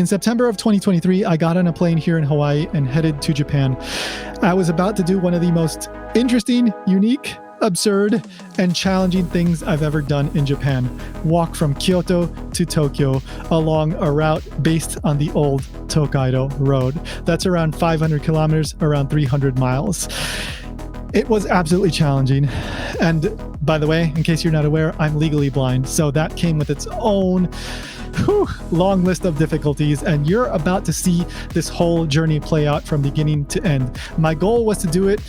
In September of 2023, I got on a plane here in Hawaii and headed to Japan. I was about to do one of the most interesting, unique, absurd, and challenging things I've ever done in Japan. Walk from Kyoto to Tokyo along a route based on the old Tokaido road. That's around 500 kilometers, around 300 miles. It was absolutely challenging. And by the way, in case you're not aware, I'm legally blind. So that came with its own long list of difficulties, and you're about to see this whole journey play out from beginning to end. My goal was to do it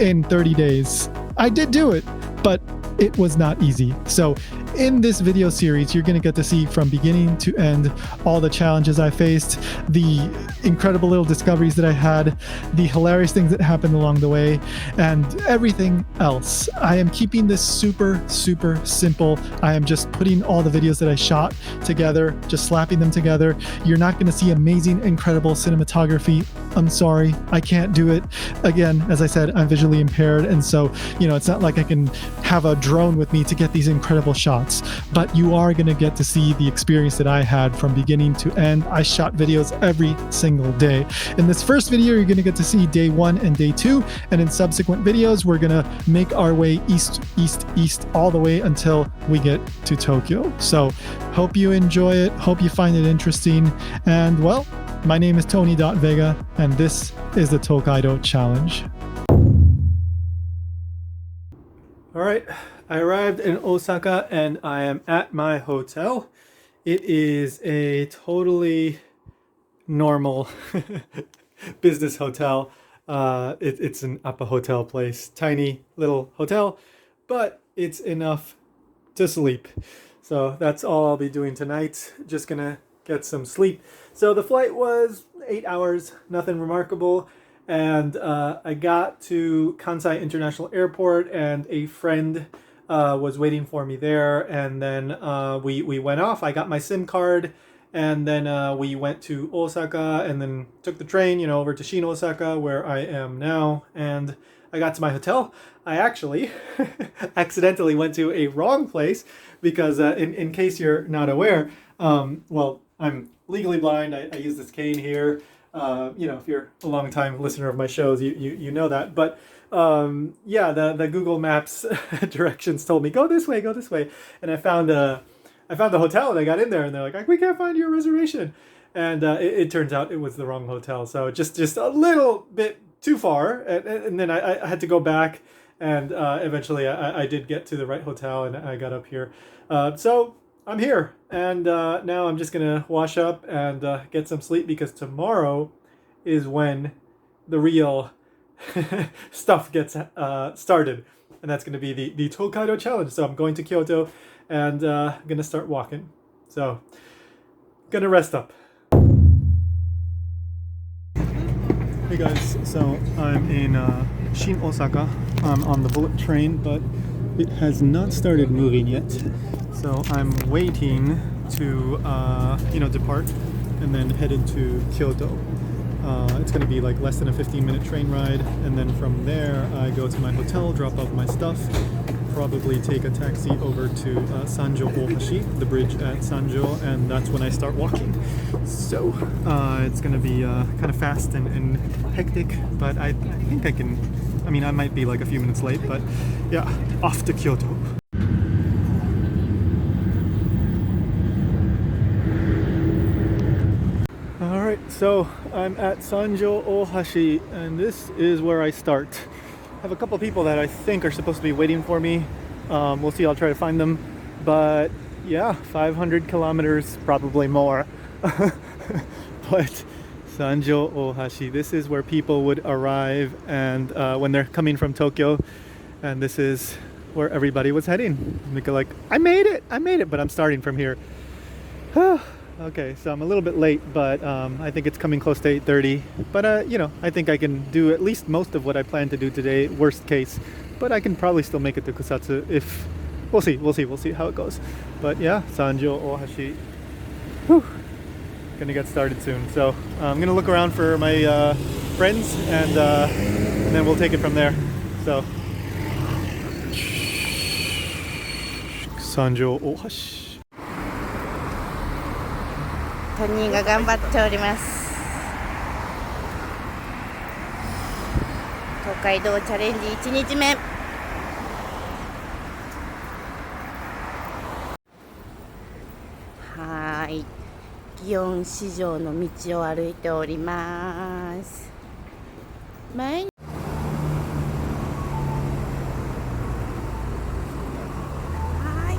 in 30 days. I did do it, but it was not easy. So in this video series, you're going to get to see from beginning to end all the challenges I faced, the incredible little discoveries that I had, the hilarious things that happened along the way, and everything else. I am keeping this super, super simple. I am just putting all the videos that I shot together, just slapping them together. You're not going to see amazing, incredible cinematography. I'm sorry, I can't do it. Again, as I said, I'm visually impaired, and so, it's not like I can have a drone with me to get these incredible shots, but you are going to get to see the experience that I had from beginning to end. I shot videos every single day. In this first video, you're going to get to see day 1 and day 2, and in subsequent videos, we're going to make our way east, all the way until we get to Tokyo. So hope you enjoy it, hope you find it interesting, and well, my name is Tony.Vega, and this is the Tokaido Challenge. All right, I arrived in Osaka and I am at my hotel. It is a totally normal business hotel. It's an upper hotel place, tiny little hotel, but it's enough to sleep. So that's all I'll be doing tonight. Just gonna get some sleep. So the flight was 8 hours, nothing remarkable. And I got to Kansai International Airport, and a friend was waiting for me there. And then we went off. I got my SIM card, and then we went to Osaka, and then took the train, over to Shin Osaka, where I am now. And I got to my hotel. I actually accidentally went to a wrong place because, in case you're not aware, well, I'm legally blind. I use this cane here. If you're a long time listener of my shows, you know that. But the Google Maps directions told me go this way, and I found the hotel, and I got in there, and they're like, we can't find your reservation, and it turns out it was the wrong hotel. So just a little bit too far, and then I had to go back, and eventually I did get to the right hotel, and I got up here. So I'm here, and now I'm just gonna wash up and get some sleep, because tomorrow is when the real stuff gets started, and that's gonna be the Tokaido Challenge. So I'm going to Kyoto and gonna start walking. So gonna rest up. Hey guys, so I'm in Shin Osaka. I'm on the bullet train, but it has not started moving yet. So I'm waiting to, depart and then head into Kyoto. It's going to be like less than a 15-minute train ride. And then from there, I go to my hotel, drop off my stuff, probably take a taxi over to Sanjo Ohashi, the bridge at Sanjo, and that's when I start walking. So it's going to be kind of fast and hectic, but I think I can, I might be like a few minutes late, but yeah, off to Kyoto. So I'm at Sanjo Ohashi, and this is where I start. I have a couple people that I think are supposed to be waiting for me. We'll see, I'll try to find them. But yeah, 500 kilometers, probably more. But Sanjo Ohashi, this is where people would arrive and when they're coming from Tokyo, and this is where everybody was heading. Like, I made it, but I'm starting from here. Okay, so I'm a little bit late, but I think it's coming close to 8:30. But I think I can do at least most of what I plan to do today, worst case. But I can probably still make it to Kusatsu if... We'll see how it goes. But yeah, Sanjo Ohashi. Whew. Gonna get started soon. So I'm gonna look around for my friends, and then we'll take it from there. So Sanjo Ohashi. トニーが頑張っております。東海道チャレンジ1日目。はい、祇園市場の道を歩いております。前にはい、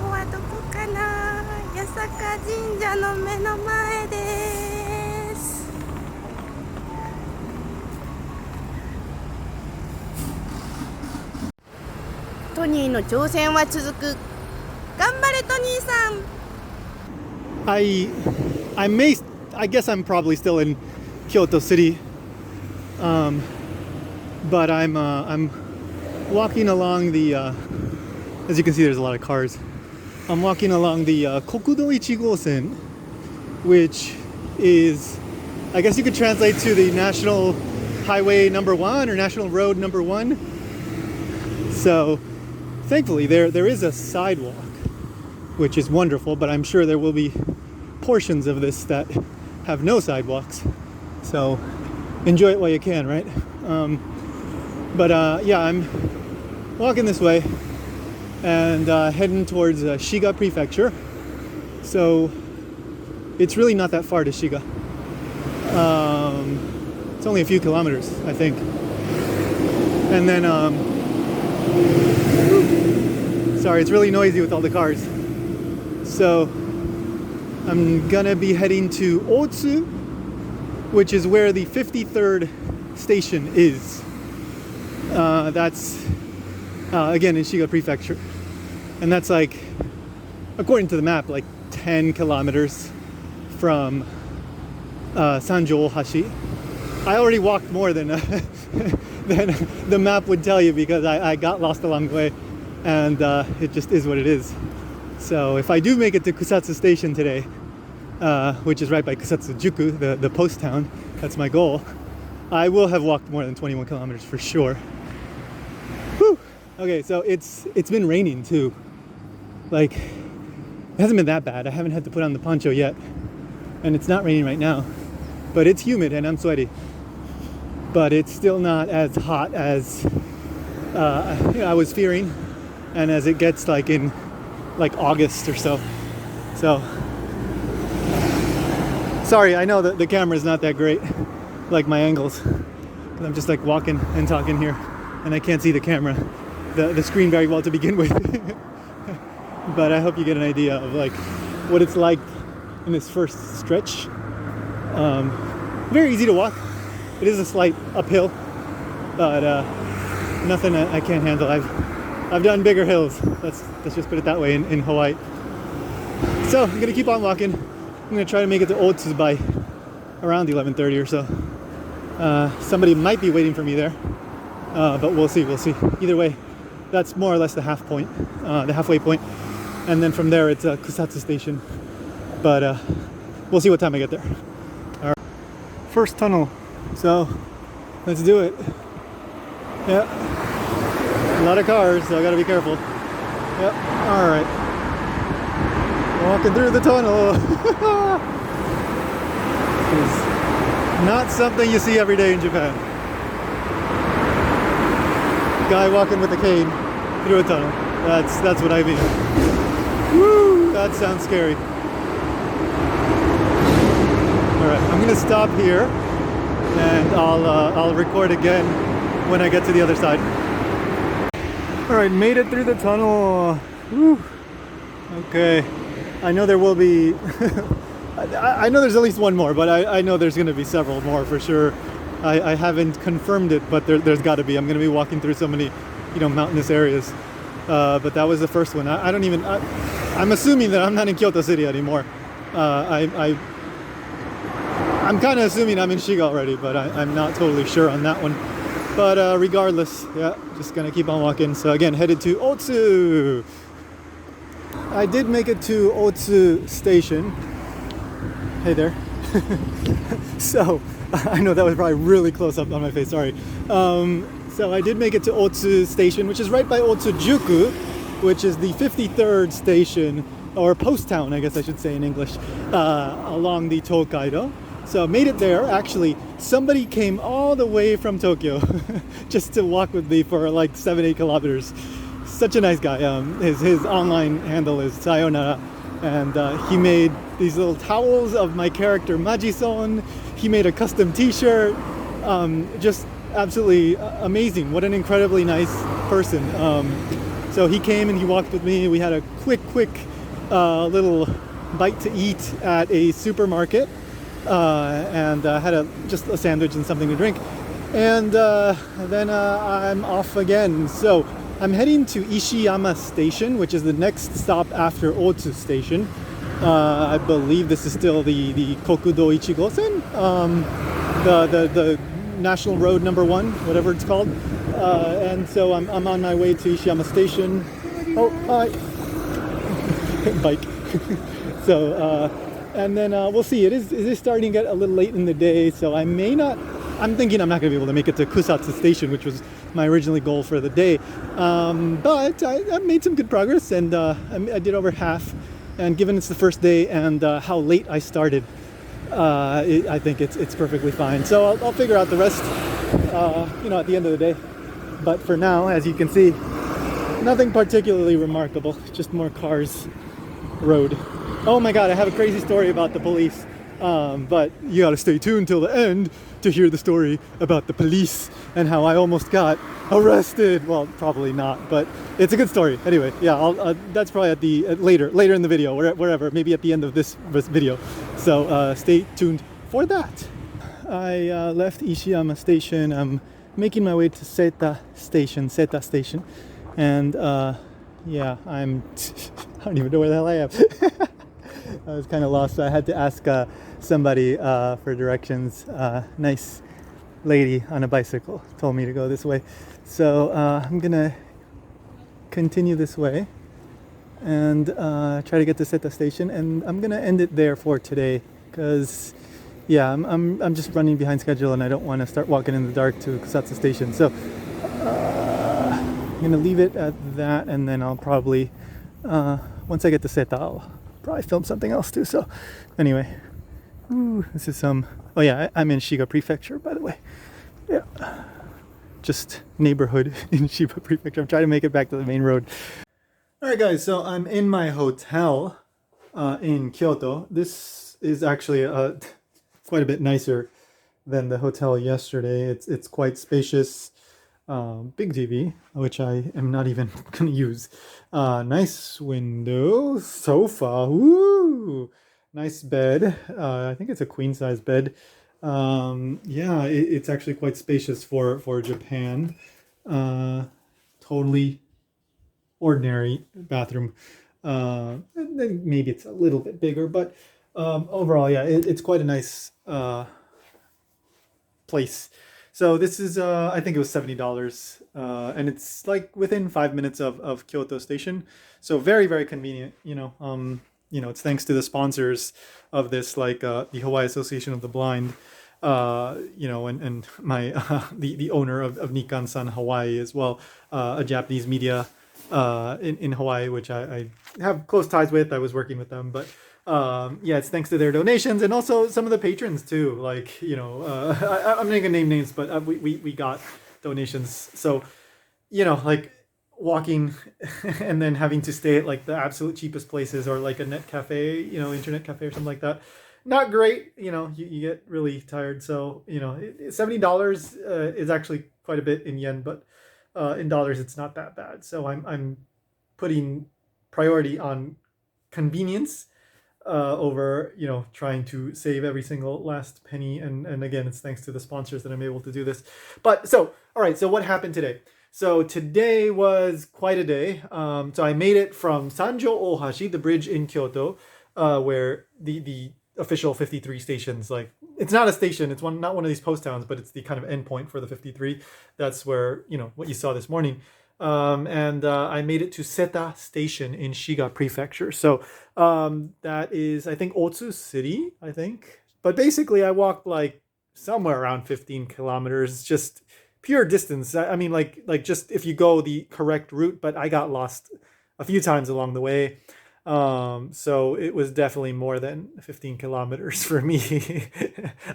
ここはどこかな。八坂神社の目の前です。トニーの挑戦は続く。頑張れトニーさん。I guess I'm probably still in Kyoto City, but I'm walking along the as you can see, there's a lot of cars. I'm walking along the Kokudo 1号線, which is, I guess you could translate to the National Highway number 1 or National Road number 1. So thankfully there is a sidewalk, which is wonderful, but I'm sure there will be portions of this that have no sidewalks. So enjoy it while you can, right? Yeah, I'm walking this way and heading towards Shiga Prefecture. So it's really not that far to Shiga. It's only a few kilometers, I think. And then, sorry, it's really noisy with all the cars. So I'm gonna be heading to Otsu, which is where the 53rd station is. That's again in Shiga Prefecture, and that's like, according to the map, like 10 kilometers from Sanjo Ohashi. I already walked more than than the map would tell you, because I got lost along the way, and it just is what it is. So if I do make it to Kusatsu Station today, which is right by Kusatsu-juku, the post town, that's my goal, I will have walked more than 21 kilometers for sure. Whew. Okay, so it's been raining too. Like, it hasn't been that bad. I haven't had to put on the poncho yet, and it's not raining right now, but it's humid and I'm sweaty. But it's still not as hot as I was fearing, and as it gets like in like August or so. So sorry, I know that the camera is not that great, like my angles, because I'm just like walking and talking here, and I can't see the camera, the screen very well to begin with. But I hope you get an idea of like what it's like in this first stretch. Very easy to walk. It is a slight uphill, but nothing I can't handle. I've done bigger hills. Let's just put it that way in Hawaii. So I'm gonna keep on walking. I'm gonna try to make it to Otsu by around 11:30 or so. Somebody might be waiting for me there, but we'll see. Either way, that's more or less the halfway point, and then from there it's Kusatsu Station. But we'll see what time I get there. All right. First tunnel. So let's do it. Yeah. A lot of cars, so I gotta be careful. Yep. All right. Walking through the tunnel. It's not something you see every day in Japan. Guy walking with a cane through a tunnel. That's what I mean. Woo! That sounds scary. All right, I'm gonna stop here, and I'll record again when I get to the other side. All right, made it through the tunnel. Woo. Okay, I know there will be. I know there's at least one more, but I know there's going to be several more for sure. I haven't confirmed it, but there's got to be. I'm going to be walking through so many, mountainous areas. But that was the first one. I'm assuming that I'm not in Kyoto City anymore. I'm kind of assuming I'm in Shiga already, but I'm not totally sure on that one. But regardless, yeah, just gonna keep on walking. So again, headed to Otsu. I did make it to Otsu Station. Hey there. So I know that was probably really close up on my face. Sorry. So I did make it to Otsu Station, which is right by Otsu-juku, which is the 53rd station or post town, I guess I should say in English, along the Tokaido. So I made it there. Actually, somebody came all the way from Tokyo just to walk with me for like 7-8 kilometers. Such a nice guy. His online handle is Sayonara, and he made these little towels of my character Majison. He made a custom T-shirt. Just absolutely amazing. What an incredibly nice person. So he came and he walked with me. We had a quick little bite to eat at a supermarket, and had just a sandwich and something to drink. And then I'm off again. So I'm heading to Ishiyama Station, which is the next stop after Otsu Station. I believe this is still the Kokudo Ichigosen, the National Road number 1, whatever it's called. And so I'm on my way to Ishiyama Station. Oh, hi. Bike. So, and then we'll see. It is starting to get a little late in the day, so I may not. I'm thinking I'm not going to be able to make it to Kusatsu Station, which was my original goal for the day. But I made some good progress, and I did over half. And given it's the first day and how late I started, I think it's perfectly fine. So I'll figure out the rest, at the end of the day. But for now, as you can see, nothing particularly remarkable. Just more cars, road. Oh my God, I have a crazy story about the police. But you gotta stay tuned till the end to hear the story about the police and how I almost got arrested. Well, probably not, but it's a good story. Anyway, yeah, that's probably at the later in the video, wherever, maybe at the end of this video. So stay tuned for that. I left Ishiyama Station. I'm making my way to Seta Station, and yeah, I don't even know where the hell I am. I was kind of lost, so I had to ask somebody for directions. Nice lady on a bicycle told me to go this way. So I'm gonna continue this way and try to get to Seta Station, and I'm gonna end it there for today because yeah, I'm just running behind schedule and I don't want to start walking in the dark to Kusatsu Station. So I'm gonna leave it at that, and then I'll probably once I get to Seta, I'll probably film something else too. So anyway, this is some. Oh yeah, I'm in Shiga Prefecture, by the way. Yeah, just neighborhood in Shiga Prefecture. I'm trying to make it back to the main road. All right, guys. So I'm in my hotel in Kyoto. This is actually quite a bit nicer than the hotel yesterday. It's quite spacious. Big TV, which I am not even gonna use. Nice window, sofa, woo! Nice bed. I think it's a queen size bed. Yeah, it's actually quite spacious for Japan. Totally ordinary bathroom. Maybe it's a little bit bigger, but overall, yeah, it's quite a nice place. So this is, I think it was $70, and it's like within 5 minutes of Kyoto Station. So very, very convenient, it's thanks to the sponsors of this, like the Hawaii Association of the Blind, and my, the owner of Nikkan-san Hawaii as well, a Japanese media in Hawaii, which I have close ties with. I was working with them, but yeah, it's thanks to their donations and also some of the patrons too. Like, I'm not gonna name names, but we got donations. So, like walking and then having to stay at like the absolute cheapest places or like a net cafe, internet cafe or something like that. Not great, you get really tired. So, $70 is actually quite a bit in yen, but in dollars, it's not that bad. So I'm putting priority on convenience over trying to save every single last penny, and again, it's thanks to the sponsors that I'm able to do this. But so all right, so what happened today? So today was quite a day. So I made it from Sanjo Ohashi, the bridge in Kyoto, where the official 53 stations, like it's not a station, it's not one of these post towns, but it's the kind of endpoint for the 53. That's where what you saw this morning. And I made it to Seta Station in Shiga Prefecture. So that is, I think, Otsu City, I think. But basically, I walked like somewhere around 15 kilometers, just pure distance. I mean, like just if you go the correct route, but I got lost a few times along the way. So it was definitely more than 15 kilometers for me.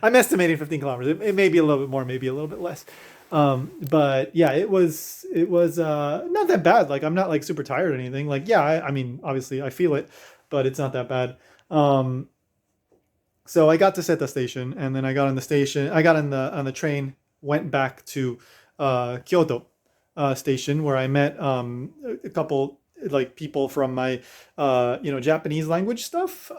I'm estimating 15 kilometers. It may be a little bit more, maybe a little bit less. But yeah, it was not that bad. Like I'm not like super tired or anything. Like yeah, I mean obviously I feel it, but it's not that bad. Um, so I got to Seta Station, and then I got on the station. I got on the train, went back to Kyoto station, where I met a couple like people from my Japanese language stuff,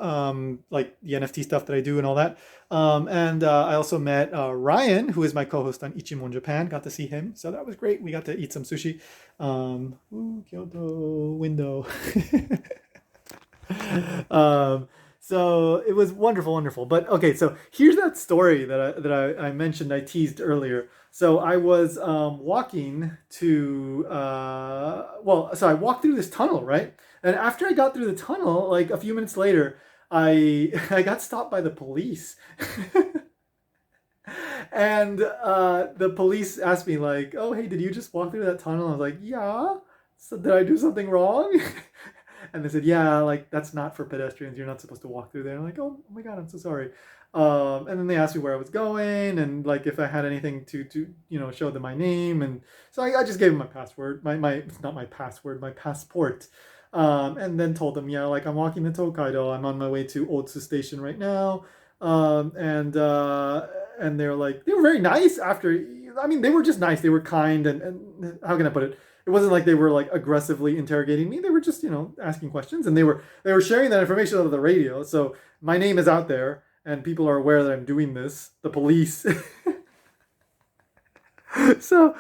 like the NFT stuff that I do and all that. And I also met Ryan, who is my co-host on Ichimon Japan. Got to see him, so that was great. We got to eat some sushi. Kyoto window. um, so it was wonderful, wonderful. But okay, so here's that story that I mentioned, I teased earlier. So I was walking to so I walked through this tunnel, right? And after I got through the tunnel, like a few minutes later, I I got stopped by the police. And the police asked me like, "Oh, hey, did you just walk through that tunnel?" I was like, "Yeah." So did I do something wrong? And they said, "Yeah, like that's not for pedestrians. You're not supposed to walk through there." I'm like, "Oh my god, I'm so sorry." And then they asked me where I was going and like if I had anything to show them my name, and so I just gave them my password, my it's not my password, my passport. And then told them, yeah, like I'm walking to Tokaido. I'm on my way to Otsu Station right now. And they're like, they were very nice after. I mean, they were just nice. They were kind, and how can I put it? It wasn't like they were like aggressively interrogating me. They were just asking questions, and they were sharing that information over the radio. So my name is out there, and people are aware that I'm doing this. The police. So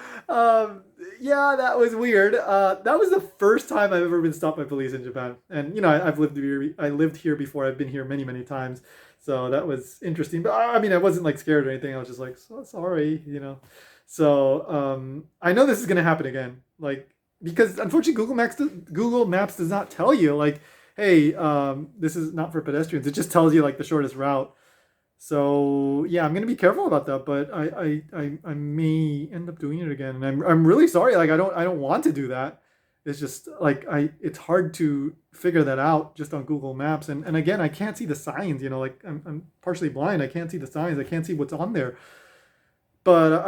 yeah, that was weird. That was the first time I've ever been stopped by police in Japan, and I've lived here. I lived here before. I've been here many, many times, so that was interesting. But I mean, I wasn't like scared or anything. I was just like, so sorry. So I know this is gonna happen again, like because unfortunately Google Maps does not tell you like, hey, this is not for pedestrians. It just tells you like the shortest route. So yeah, I'm gonna be careful about that, but I may end up doing it again, and I'm really sorry. Like I don't want to do that. It's just like it's hard to figure that out just on Google Maps, and again I can't see the signs. Like I'm partially blind. I can't see the signs. I can't see what's on there. But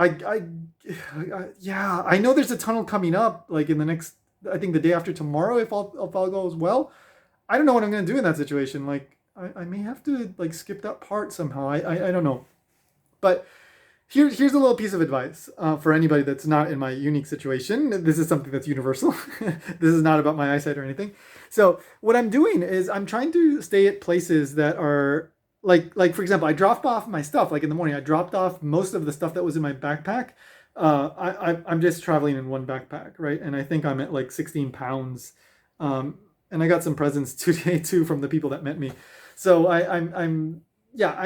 yeah, I know there's a tunnel coming up like in the next. I think the day after tomorrow, if all goes well. I don't know what I'm gonna do in that situation. Like I may have to like skip that part somehow. I don't know. But here's a little piece of advice for anybody that's not in my unique situation. This is something that's universal. This is not about my eyesight or anything. So what I'm doing is I'm trying to stay at places that are like for example, I dropped off my stuff like in the morning. I dropped off most of the stuff that was in my backpack. I'm just traveling in one backpack, right? And I think I'm at like 16 pounds. And I got some presents today too from the people that met me. So I'm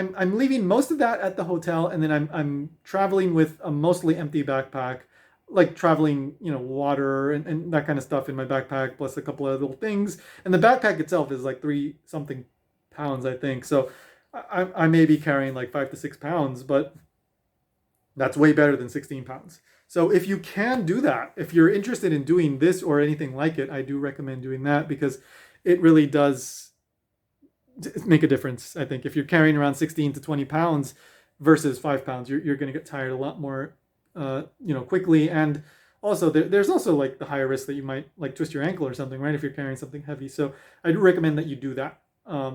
leaving most of that at the hotel, and then I'm traveling with a mostly empty backpack, like traveling water and that kind of stuff in my backpack, plus a couple of little things. And the backpack itself is like 3 something pounds, I think. So I may be carrying like 5 to 6 pounds, but that's way better than 16 pounds. So if you can do that, if you're interested in doing this or anything like it, I do recommend doing that because it really does make a difference. I think if you're carrying around 16 to 20 pounds versus 5 pounds, you're going to get tired a lot more, quickly. And also there's also like the higher risk that you might like twist your ankle or something, right? If you're carrying something heavy. So I do recommend that you do that.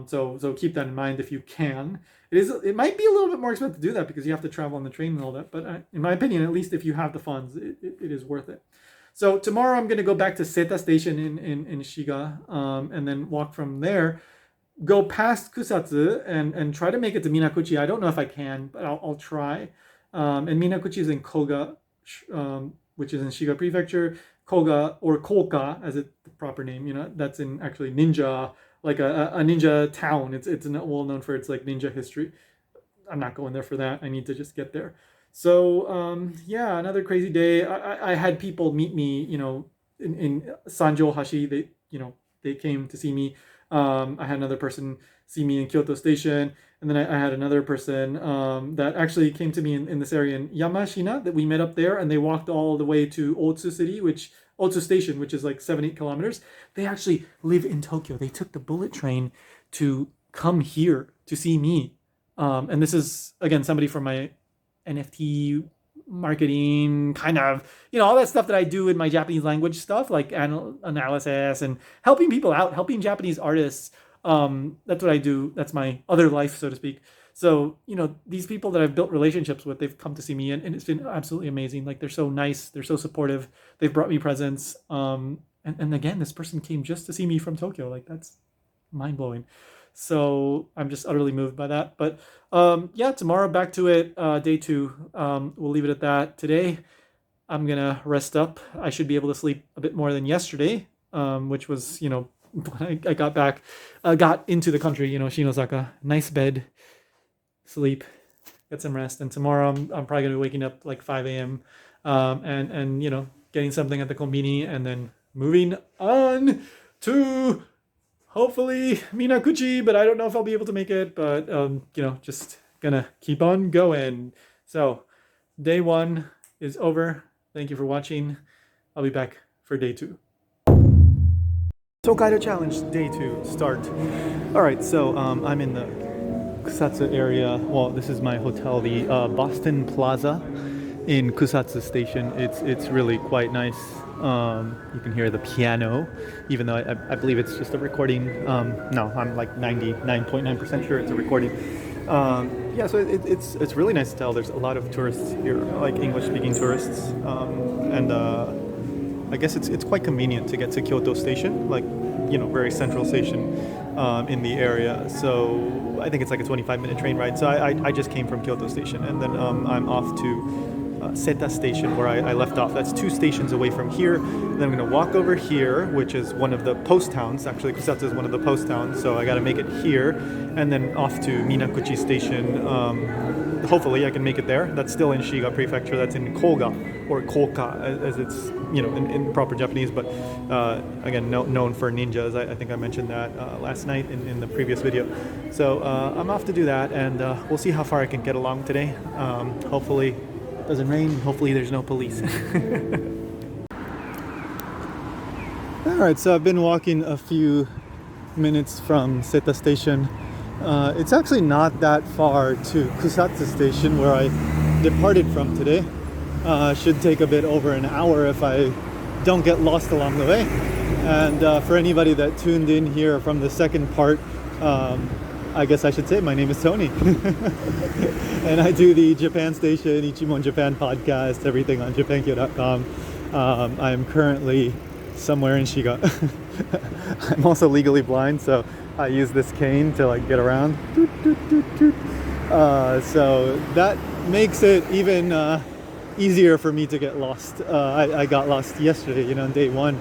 So keep that in mind if you can. It might be a little bit more expensive to do that because you have to travel on the train and all that. But in my opinion, at least if you have the funds, it is worth it. So tomorrow I'm going to go back to Seta Station in Shiga, and then walk from there, go past Kusatsu and try to make it to Minakuchi. I don't know if I can, but I'll try. And Minakuchi is in Koga, which is in Shiga Prefecture. Koga or Koka, as it the proper name, that's in actually ninja, like a ninja town. It's well known for its like ninja history. I'm not going there for that. I need to just get there. So yeah, another crazy day. I had people meet me, in Sanjo Ohashi. They came to see me. I had another person see me in Kyoto Station, and then I had another person that actually came to me in this area in Yamashina that we met up there, and they walked all the way to Otsu City, which Otsu Station, which is like 7-8 kilometers. They actually live in Tokyo. They took the bullet train to come here to see me. And this is, again, somebody from my NFT marketing, kind of, all that stuff that I do in my Japanese language stuff, like analysis and helping people out, helping Japanese artists. That's what I do. That's my other life, so to speak. So, these people that I've built relationships with, they've come to see me, and it's been absolutely amazing. Like, they're so nice. They're so supportive. They've brought me presents. And again, this person came just to see me from Tokyo. Like, that's mind blowing. So I'm just utterly moved by that. But yeah, tomorrow back to it, day 2. We'll leave it at that. Today, I'm going to rest up. I should be able to sleep a bit more than yesterday, which was, when I got back, got into the country, Shinosaka, nice bed, sleep, get some rest. And tomorrow I'm probably going to be waking up like 5 a.m. And getting something at the konbini and then moving on to hopefully Minakuchi, but I don't know if I'll be able to make it, but just gonna keep on going. So day 1 is over. Thank you for watching. I'll be back for day 2. Tokaido Challenge, day 2, start. All right, so I'm in the Kusatsu area. Well, this is my hotel, the Boston Plaza in Kusatsu Station. It's really quite nice. You can hear the piano, even though I believe it's just a recording. No, I'm like 99.9% sure it's a recording. Yeah, so it's really nice to tell. There's a lot of tourists here, like English-speaking tourists, and I guess it's quite convenient to get to Kyoto Station, like very central station in the area. So I think it's like a 25-minute train ride. So I just came from Kyoto Station, and then I'm off to Seta Station, where I left off. That's 2 stations away from here. Then I'm going to walk over here, which is one of the post towns. Actually, Kusatsu is one of the post towns, so I got to make it here, and then off to Minakuchi Station. Hopefully, I can make it there. That's still in Shiga Prefecture. That's in Koga, or Koka, as it's in proper Japanese. But again, known for ninjas. I think I mentioned that last night in the previous video. So I'm off to do that, and we'll see how far I can get along today. Hopefully doesn't rain. Hopefully there's no police. Alright, so I've been walking a few minutes from Seta Station. It's actually not that far to Kusatsu Station, where I departed from today. Should take a bit over an hour if I don't get lost along the way. And for anybody that tuned in here from the second part, I guess I should say my name is Tony. And I do the Japan Station, Ichimon Japan podcast, everything on japankyo.com. I am currently somewhere in Shiga. I'm also legally blind, so I use this cane to get around. So that makes it even easier for me to get lost. I got lost yesterday, on day 1.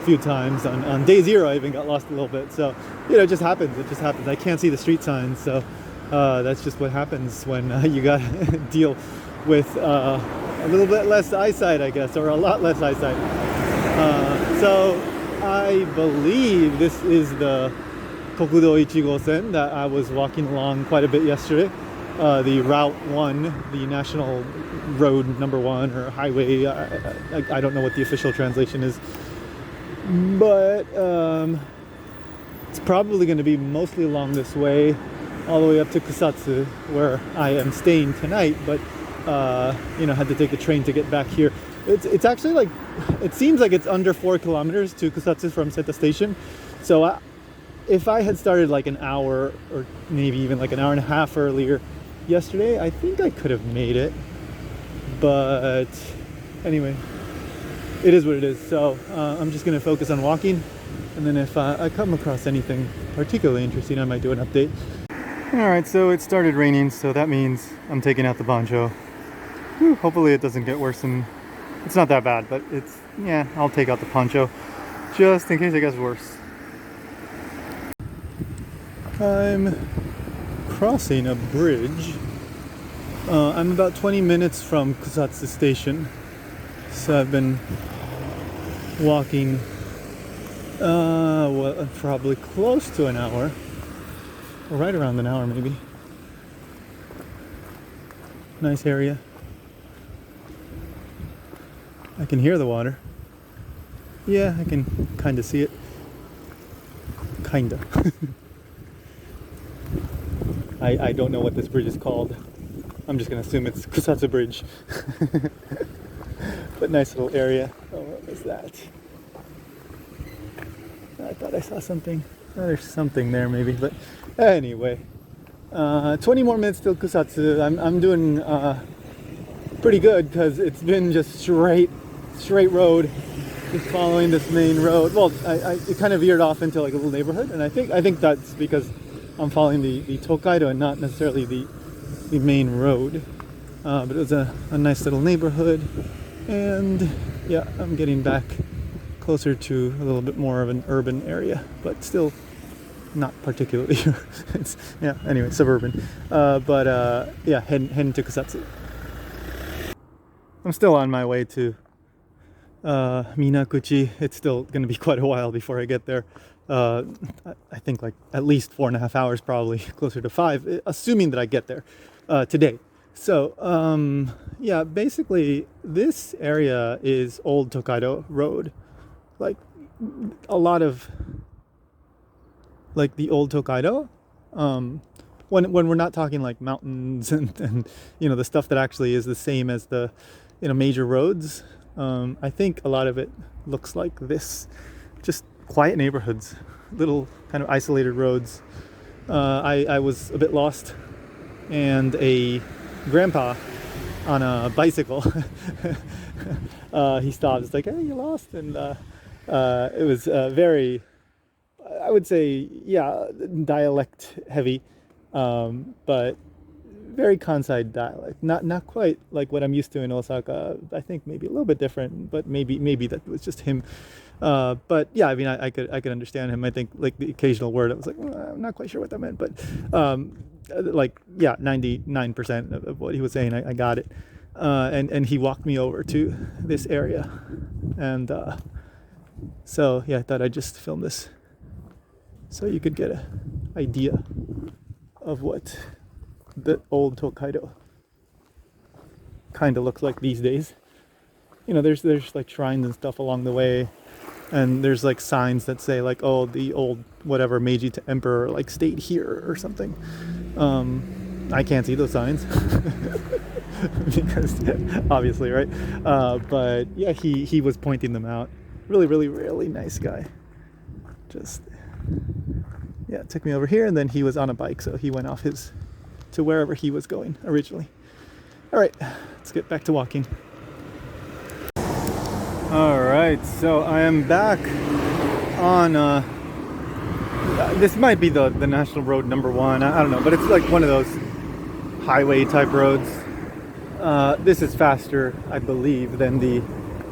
Few times. On day 0 I even got lost a little bit, so it just happens. I can't see the street signs, so that's just what happens when you gotta deal with a little bit less eyesight, I guess, or a lot less eyesight. So I believe this is the Kokudo Ichigo-sen that I was walking along quite a bit yesterday, the Route 1, the National Road number 1, or Highway, I don't know what the official translation is. But it's probably going to be mostly along this way, all the way up to Kusatsu, where I am staying tonight. But had to take the train to get back here. It's actually it seems like it's under 4 kilometers to Kusatsu from Seta Station. So if I had started an hour or maybe even an hour and a half earlier yesterday, I think I could have made it. But anyway, it is what it is. So I'm just going to focus on walking, and then if I come across anything particularly interesting, I might do an update. Alright, so it started raining, so that means I'm taking out the poncho. Whew, hopefully it doesn't get worse, and it's not that bad, but I'll take out the poncho just in case it gets worse. I'm crossing a bridge. I'm about 20 minutes from Kusatsu Station. So I've been walking probably close to an hour, or right around an hour maybe. Nice area. I can hear the water. Yeah, I can kind of see it. Kinda. I don't know what this bridge is called. I'm just gonna assume it's Kusatsu Bridge. But nice little area. Oh, what was that? I thought I saw something. Oh, there's something there maybe, but anyway. 20 more minutes till Kusatsu. I'm doing pretty good because it's been just straight road, just following this main road. Well, it kind of veered off into like a little neighborhood, and I think that's because I'm following the Tokaido and not necessarily the main road. But it was a nice little neighborhood, and yeah, I'm getting back closer to a little bit more of an urban area, but still not particularly. It's, yeah, anyway, suburban. Yeah, heading to Kusatsu. I'm still on my way to Minakuchi. It's still going to be quite a while before I get there. I think like at least 4.5 hours, probably closer to 5, assuming that I get there today. So yeah, basically this area is old Tokaido Road. Like a lot of like the old Tokaido. When we're not talking like mountains and you know the stuff that actually is the same as the major roads. I think a lot of it looks like this, just quiet neighborhoods, little kind of isolated roads. I was a bit lost, and a grandpa on a bicycle he stopped. It's like, hey, you're lost. And it was very, I would say, yeah, dialect heavy, but very Kansai dialect. Not quite like what I'm used to in Osaka. I think maybe a little bit different, but maybe that was just him. But yeah, I mean, I could understand him. I think like the occasional word, I was like, well, I'm not quite sure what that meant, but like yeah, 99% of what he was saying, I got it. And he walked me over to this area, and so yeah, I thought I'd just film this so you could get an idea of what the old Tokaido kind of looks like these days. There's like shrines and stuff along the way, and there's like signs that say like, oh, the old whatever Meiji emperor like stayed here or something. I can't see those signs because obviously, right? But yeah, he was pointing them out. Really nice guy. Just yeah, took me over here, and then he was on a bike, so he went off to wherever he was going originally. All right, let's get back to walking. All right, so I am back on this might be the national road number 1. I don't know, but it's like one of those highway type roads. This is faster, I believe, than the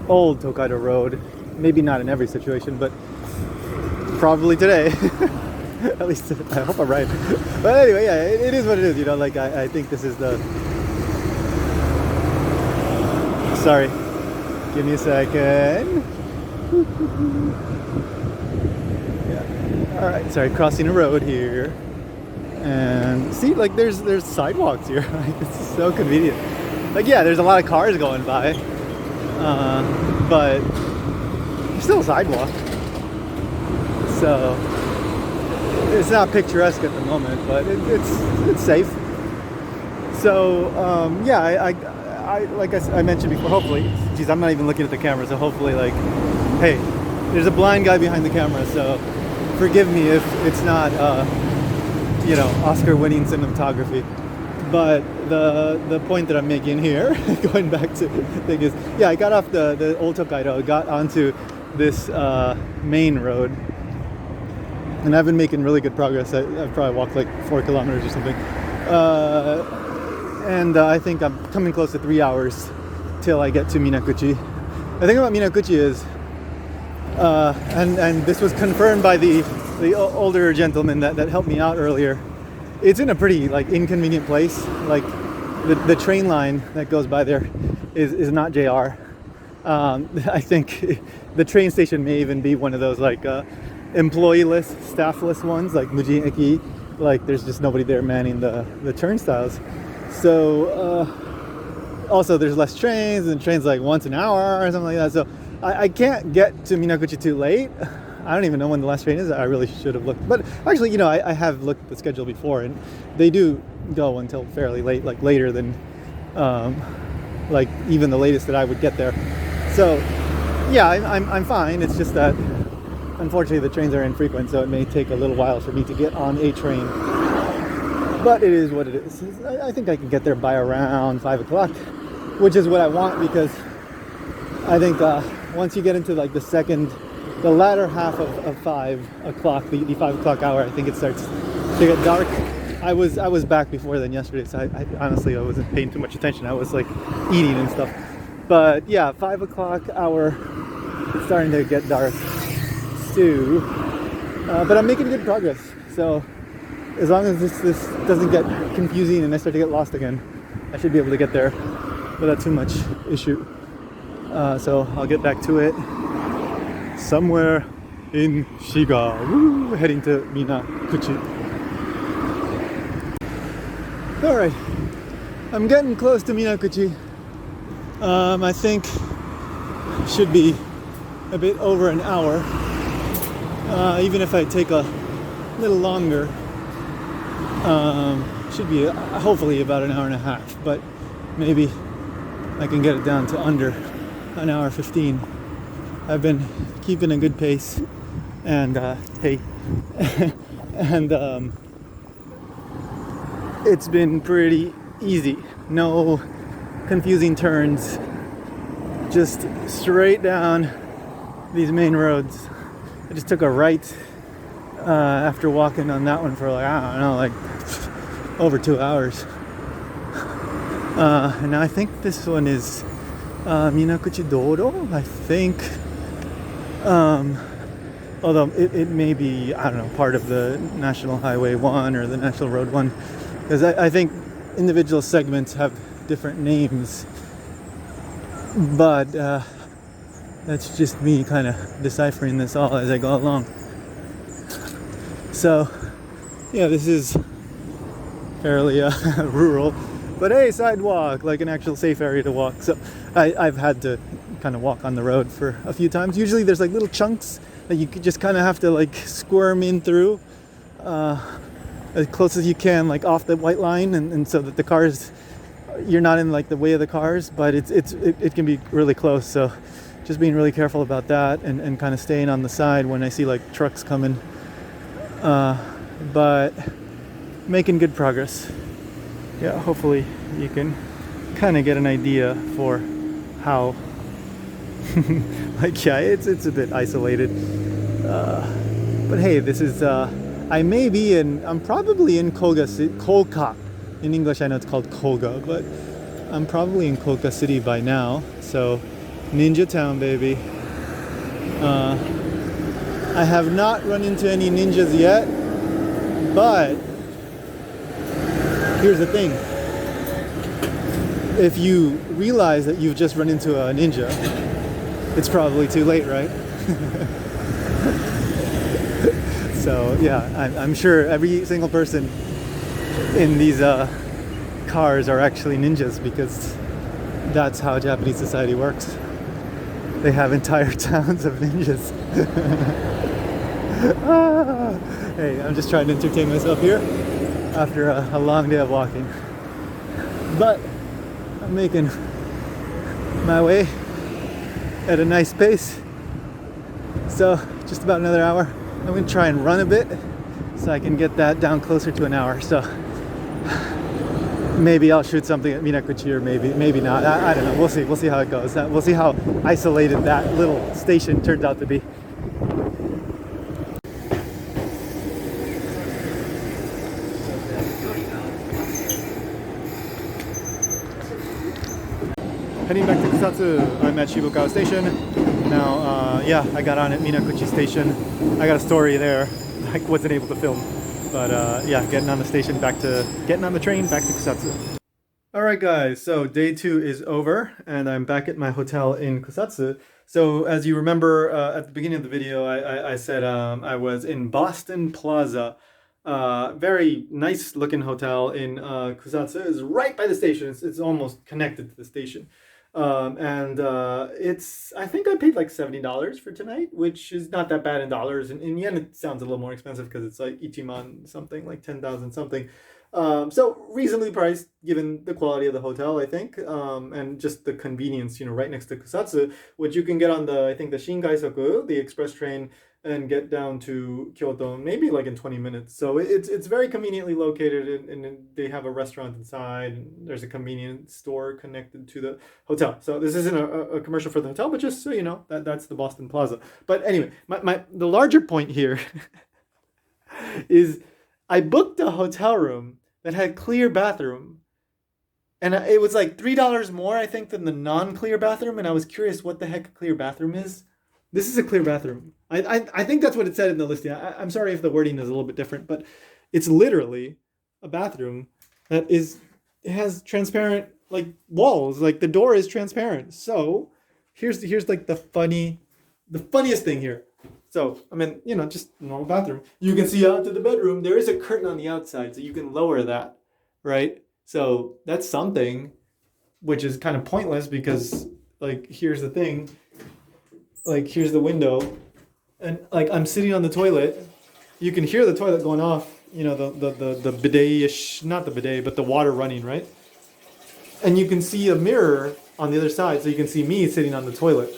old Tokaido road. Maybe not in every situation, but probably today. At least I hope I'm right. But anyway, yeah, it is what it is. Like I think this is the. Sorry, give me a second. Yeah. All right. Sorry, crossing a road here, and see, like there's sidewalks here. It's so convenient. Like yeah, there's a lot of cars going by, but there's still a sidewalk. So. It's not picturesque at the moment, but it's safe. So yeah, I like I mentioned before. Hopefully, geez, I'm not even looking at the camera, so hopefully, like, hey, there's a blind guy behind the camera, so forgive me if it's not Oscar-winning cinematography. But the point that I'm making here, going back to the thing is, yeah, I got off the old Tokaido, got onto this main road. And I've been making really good progress. I've probably walked like 4 kilometers or something. And I think I'm coming close to 3 hours till I get to Minakuchi. The thing about Minakuchi is, and this was confirmed by the older gentleman that helped me out earlier, it's in a pretty like inconvenient place. Like the train line that goes by there is not JR. I think the train station may even be one of those like employee-less, staffless ones, like Mujin Eki. Like there's just nobody there manning the turnstiles. So also there's less trains, and trains like once an hour or something like that. So I can't get to Minakuchi too late. I don't even know when the last train is. I really should have looked. But actually, you know, I have looked at the schedule before, and they do go until fairly late, like later than, like even the latest that I would get there. So, yeah, I'm fine. It's just that, unfortunately, the trains are infrequent, so it may take a little while for me to get on a train. But it is what it is. I think I can get there by around 5 o'clock, which is what I want, because I think once you get into like the latter half of 5 o'clock, the 5 o'clock hour, I think it starts to get dark. I was back before then yesterday, so I honestly I wasn't paying too much attention. I was like eating and stuff. But yeah, 5 o'clock hour, it's starting to get dark too. But I'm making good progress. So as long as this doesn't get confusing and I start to get lost again, I should be able to get there without too much issue. So I'll get back to it somewhere in Shiga. Woo, heading to Minakuchi. Alright, I'm getting close to Minakuchi. I think should be a bit over an hour. Even if I take a little longer, should be hopefully about an hour and a half, but maybe I can get it down to under an hour 15. I've been keeping a good pace, and hey, and it's been pretty easy. No confusing turns, just straight down these main roads. I just took a right after walking on that one for like, I don't know, like over 2 hours. And I think this one is Minakuchi Doro, I think. Although it may be, I don't know, part of the National Highway 1 or the National Road 1, because I think individual segments have different names, but that's just me kind of deciphering this all as I go along. So yeah, this is fairly rural, but hey, sidewalk, like an actual safe area to walk. So I've had to kind of walk on the road for a few times. Usually there's like little chunks that you just kind of have to like squirm in through as close as you can, like off the white line, and so that the cars, you're not in like the way of the cars, but it can be really close. So just being really careful about that, and kind of staying on the side when I see like trucks coming, but making good progress. Yeah, hopefully you can kind of get an idea for how like, yeah, it's a bit isolated, but hey, this is I'm probably in Koga. In English I know it's called Koga, but I'm probably in Koga City by now. So Ninja Town, baby. I have not run into any ninjas yet, but here's the thing. If you realize that you've just run into a ninja, it's probably too late, right? So yeah, I'm sure every single person in these cars are actually ninjas, because that's how Japanese society works. They have entire towns of ninjas. Hey, I'm just trying to entertain myself here after a long day of walking. But I'm making my way at a nice pace. So just about another hour. I'm going to try and run a bit so I can get that down closer to an hour. So maybe I'll shoot something at Minakuchi, or maybe not. I don't know. We'll see. We'll see how it goes. We'll see how isolated that little station turns out to be. Heading back to Kusatsu. I'm at Shibuya Station now. Yeah, I got on at Minakuchi Station. I got a story there I wasn't able to film, but yeah, getting on the train back to Kusatsu. Alright guys, so day 2 is over, and I'm back at my hotel in Kusatsu. So as you remember at the beginning of the video, I said I was in Boston Plaza. Very nice looking hotel in Kusatsu. It's right by the station. It's almost connected to the station. And it's I think I paid like $70 for tonight, which is not that bad in dollars. And in yen, it sounds a little more expensive because it's like ichiman something, like 10,000 something. So reasonably priced given the quality of the hotel, I think, and just the convenience, right next to Kusatsu, which you can get on the I think the Shinkaisoku, the express train, and get down to Kyoto maybe like in 20 minutes. So it's very conveniently located, and they have a restaurant inside. And there's a convenience store connected to the hotel. So this isn't a commercial for the hotel, but just so you know, that's the Boston Plaza. But anyway, the larger point here is I booked a hotel room that had clear bathroom, and it was like $3 more, I think, than the non-clear bathroom. And I was curious what the heck a clear bathroom is. This is a clear bathroom. I think that's what it said in the listing. I'm sorry if the wording is a little bit different, but it's literally a bathroom that is it has transparent like walls. Like the door is transparent. So here's like the funniest thing here. So I mean, just a normal bathroom. You can see out to the bedroom. There is a curtain on the outside, so you can lower that, right? So that's something, which is kind of pointless because like here's the thing, like here's the window, and like I'm sitting on the toilet. You can hear the toilet going off. The bidet-ish, not the bidet, but the water running, right? And you can see a mirror on the other side, so you can see me sitting on the toilet.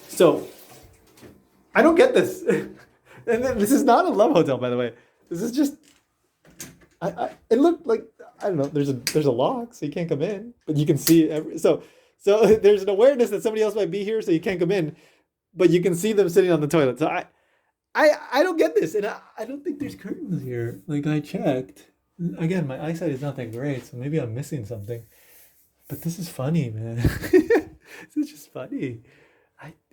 So I don't get this. And this is not a love hotel, by the way. This is just. It looked like I don't know. There's a lock, so you can't come in, but you can see so there's an awareness that somebody else might be here, so you can't come in, but you can see them sitting on the toilet. So I don't get this, and I don't think there's curtains here. Like I checked. Again, my eyesight is not that great, so maybe I'm missing something. But this is funny, man. This is just funny.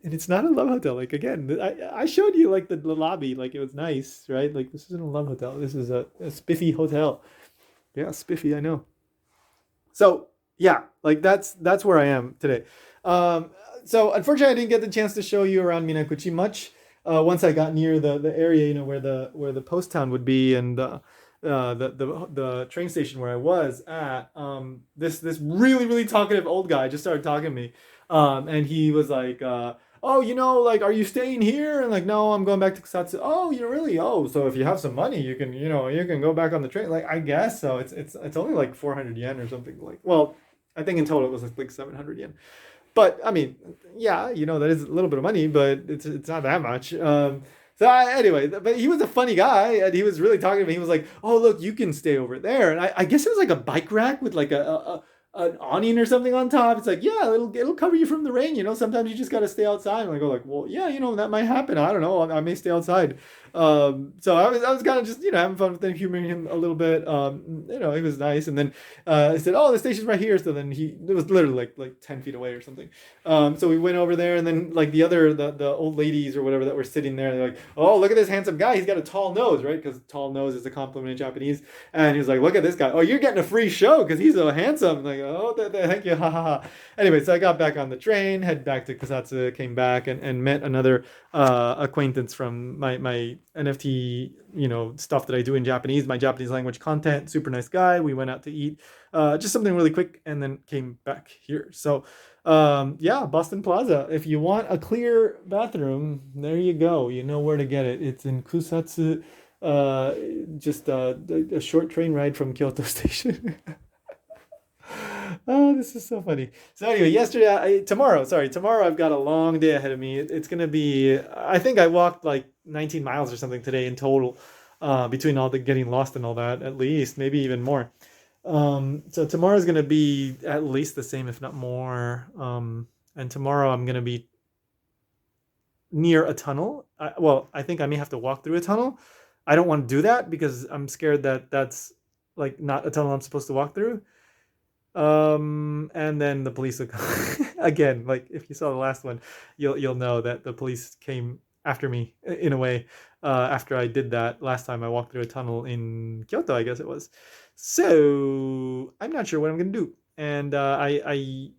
And it's not a love hotel. Like again, I showed you like the lobby, like it was nice, right? Like this isn't a love hotel. This is a spiffy hotel. Yeah, spiffy. I know. So yeah, like that's where I am today. So unfortunately, I didn't get the chance to show you around Minakuchi much. Once I got near the area, where the post town would be, and the train station where I was at, this really really talkative old guy just started talking to me, and he was like, "Oh, like, are you staying here?" And like, "No, I'm going back to Kusatsu." "Oh, you really? Oh, so if you have some money, you can go back on the train." Like, I guess so. It's only like 400 yen or something. Like, well, I think in total it was like 700 yen. But I mean, yeah, that is a little bit of money, but it's not that much. Anyway, but he was a funny guy, and he was really talking to me. He was like, "Oh, look, you can stay over there," and I guess it was like a bike rack with like an awning or something on top. It's like, yeah, it'll cover you from the rain. Sometimes you just got to stay outside. And I go like, well, yeah, that might happen. I don't know. I may stay outside. So I was kind of just having fun with him, humoring him a little bit. He was nice. And then I said, "Oh, the station's right here." So then it was literally like 10 feet away or something. So we went over there, and then like the old ladies or whatever that were sitting there, they're like, "Oh, look at this handsome guy. He's got a tall nose," right? Because tall nose is a compliment in Japanese. And he was like, "Look at this guy. Oh, you're getting a free show because he's so handsome." I'm like, "Oh, thank you, ha ha ha." Anyway, so I got back on the train, head back to Kusatsu, came back and met another acquaintance from my NFT, stuff that I do in Japanese, my Japanese language content. Super nice guy. We went out to eat, just something really quick, and then came back here. So, yeah, Boston Plaza. If you want a clear bathroom, there you go. You know where to get it. It's in Kusatsu, just a short train ride from Kyoto Station. Oh, this is so funny. So anyway, tomorrow I've got a long day ahead of me. It's gonna be, I think I walked like 19 miles or something today in total, between all the getting lost and all that, at least, maybe even more. So tomorrow's gonna be at least the same, if not more. And tomorrow I'm gonna be near a tunnel. I think I may have to walk through a tunnel. I don't want to do that because I'm scared that that's like not a tunnel I'm supposed to walk through. And then the police will come. Again, like if you saw the last one, you'll know that the police came after me in a way, after I did that last time I walked through a tunnel in Kyoto, I guess it was. So I'm not sure what I'm gonna do, and I'm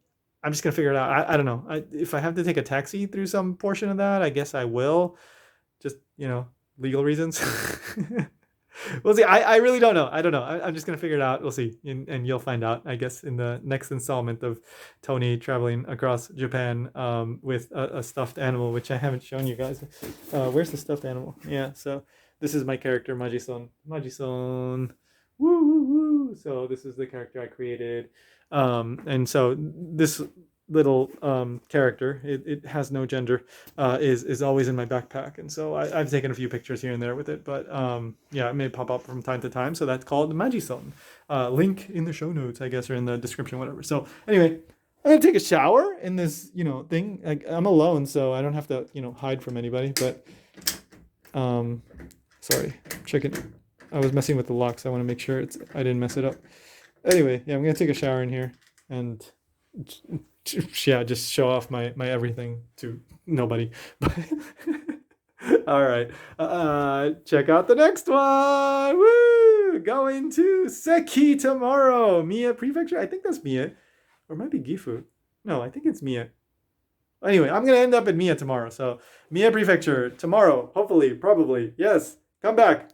just gonna figure it out. I don't know. If I have to take a taxi through some portion of that, I guess I will. Just legal reasons. We'll see. I really don't know. I don't know. I'm just gonna figure it out. We'll see, and you'll find out, I guess, in the next installment of Tony traveling across Japan with a stuffed animal, which I haven't shown you guys. Where's the stuffed animal? Yeah. So this is my character, Majison. Majison. Woo woo woo. So this is the character I created, and so this little character, it has no gender, is always in my backpack, and so I've taken a few pictures here and there with it, but yeah, it may pop up from time to time. So that's called Majison. Link in the show notes, I guess, or in the description, whatever. So anyway, I'm gonna take a shower in this thing. I'm alone, so I don't have to hide from anybody. But sorry, chicken. I was messing with the locks. I want to make sure I didn't mess it up. Anyway, yeah, I'm gonna take a shower in here and yeah, just show off my everything to nobody. All right, check out the next one. Woo! Going to Seki tomorrow. Mie Prefecture. I think that's Mie, or it might be Gifu. No, I think it's Mie. Anyway, I'm gonna end up in Mie tomorrow. So Mie Prefecture tomorrow. Hopefully, probably. Yes, come back.